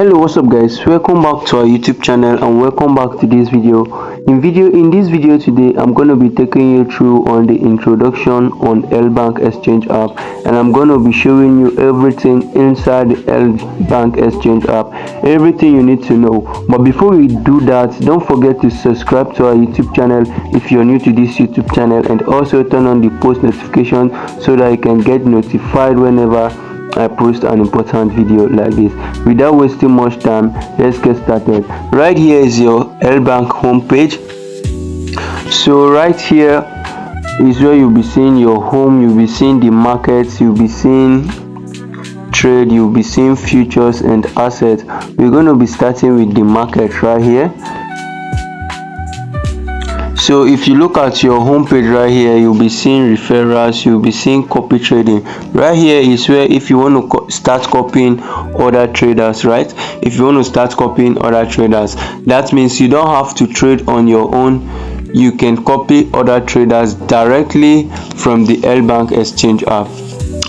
Hello, what's up guys, welcome back to our YouTube channel and welcome back to this video. In this video today, I'm going to be taking you through on the introduction on LBank exchange app, and I'm going to be showing you everything inside the LBank exchange app, everything you need to know. But before we do that, don't forget to subscribe to our YouTube channel if you're new to this YouTube channel, and also turn on the post notification so that you can get notified whenever I post an important video like this. Without wasting much time, let's get started. Right here is your LBank homepage. So right here is where you'll be seeing your home, you'll be seeing the markets, you'll be seeing trade, you'll be seeing futures and assets. We're going to be starting with the market right here. So if you look at your homepage right here, you'll be seeing referrals, you'll be seeing copy trading. Right here is where if you want to start copying other traders, right? If you want to start copying other traders, that means you don't have to trade on your own. You can copy other traders directly from the LBank exchange app.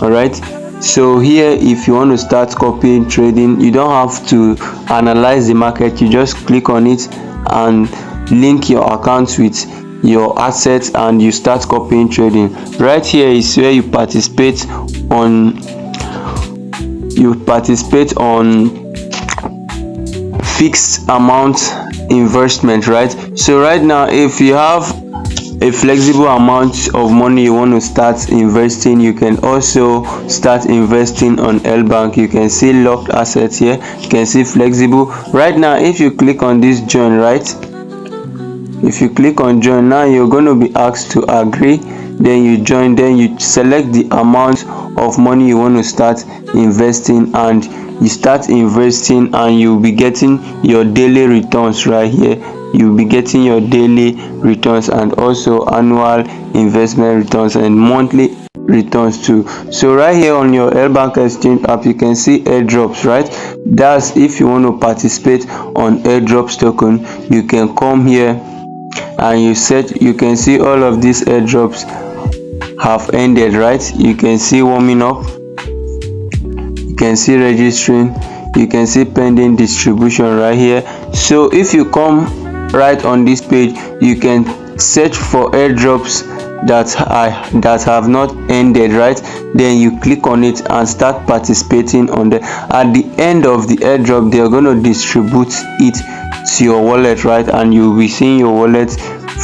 All right. So here, if you want to start copying trading, you don't have to analyze the market. You just click on it and link your account with your assets and you start copying trading. Right here is where you participate on fixed amount investment, right? So right now, if you have a flexible amount of money you want to start investing, you can also start investing on LBank. You can see locked assets here, you can see flexible. Right now, if you click on this join, right, if you click on join, now you're going to be asked to agree, then you join, then you select the amount of money you want to start investing, and you start investing and you'll be getting your daily returns. Right here you'll be getting your daily returns and also annual investment returns and monthly returns too. So right here on your LBank exchange app, you can see airdrops, right? That's if you want to participate on airdrops token, you can come here and you can see all of these airdrops have ended, right? You can see warming up, you can see registering, you can see pending distribution right here. So if you come right on this page, you can search for airdrops that have not ended, right? Then you click on it and start participating on them. At the end of the airdrop, they are going to distribute it to your wallet, right? And you'll be seeing your wallet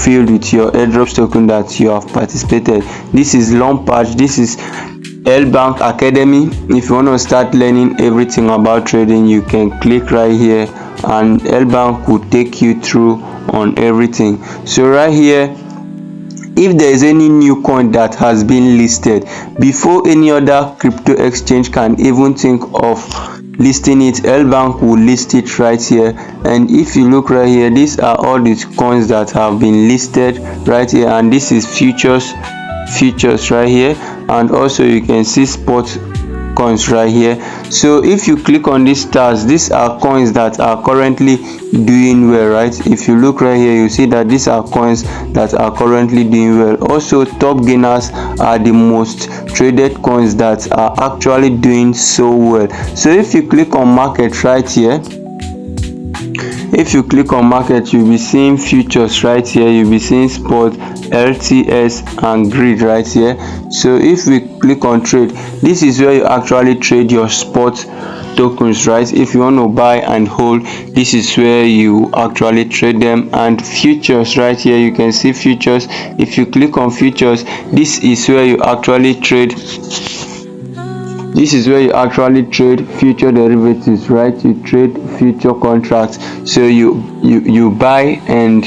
filled with your airdrops token that you have participated. This is Launchpad, this is LBank Academy. If you want to start learning everything about trading, you can click right here and LBank will take you through on everything. So right here, if there is any new coin that has been listed before any other crypto exchange can even think of listing it, LBank will list it right here. And if you look right here, these are all the coins that have been listed right here, and this is futures right here, and also you can see spot coins right here. So if you click on these stars, these are coins that are currently doing well, right? If you look right here, you see that these are coins that are currently doing well. Also, top gainers are the most traded coins that are actually doing so well. So if you click on market right here, if you click on market, you'll be seeing futures right here, you'll be seeing spot, LTS and grid right here. So if we click on trade, this is where you actually trade your spot tokens, right? If you want to buy and hold, this is where you actually trade them. And futures right here, you can see futures. If you click on futures, this is where you actually trade future derivatives, right? You trade future contracts. So you buy and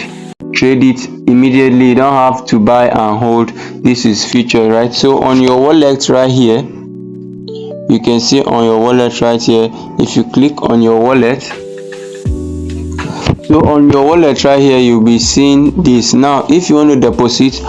trade it immediately, you don't have to buy and hold. This is future, right? So on your wallet right here, you can see on your wallet right here, if you click on your wallet, so on your wallet right here, you'll be seeing this. Now if you want to deposit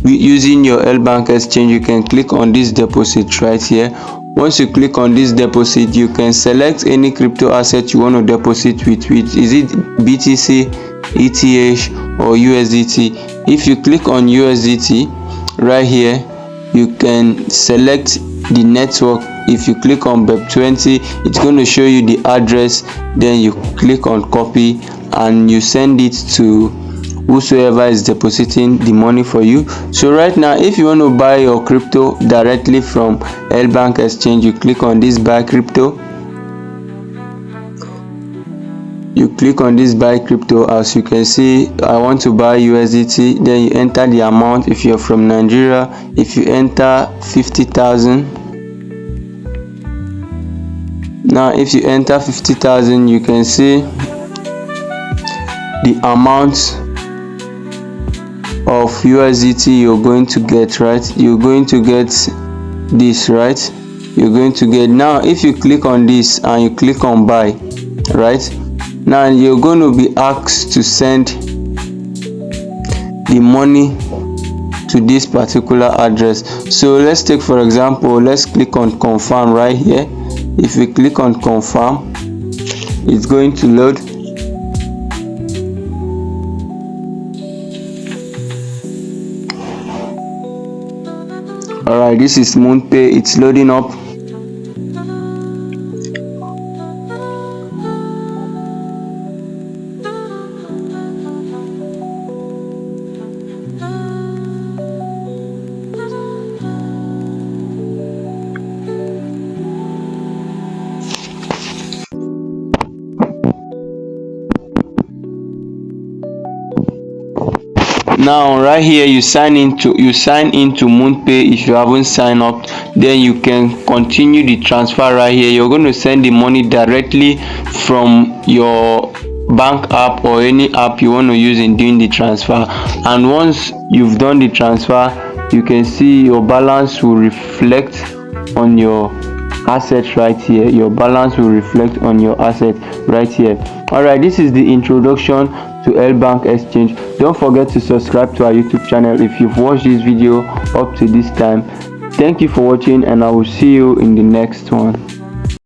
using your LBank exchange, you can click on this deposit right here. Once you click on this deposit, you can select any crypto asset you want to deposit with. Is it BTC, ETH or USDT? If you click on USDT right here, you can select the network. If you click on BEP20, it's going to show you the address, then you click on copy and you send it to whosoever is depositing the money for you. So right now, if you want to buy your crypto directly from LBank exchange, you click on this buy crypto. You click on this buy crypto. As you can see, I want to buy USDT. Then you enter the amount. If you're from Nigeria, if you enter 50,000. Now if you enter 50,000, you can see the amount of USDT you're going to get, right? You're going to get this, right? You're going to get, now if you click on this and you click on buy, right, now you're going to be asked to send the money to this particular address. So let's take, for example, let's click on confirm right here. If we click on confirm, it's going to load. Alright, this is MoonPay, it's loading up. Now right here, you sign into MoonPay. If you haven't signed up, then you can continue the transfer right here. You're going to send the money directly from your bank app or any app you want to use in doing the transfer. And once you've done the transfer, you can see your balance will reflect on your assets right here. Your balance will reflect on your asset right here. Alright, this is the introduction to LBank exchange. Don't forget to subscribe to our YouTube channel if you've watched this video up to this time. Thank you for watching, and I will see you in the next one.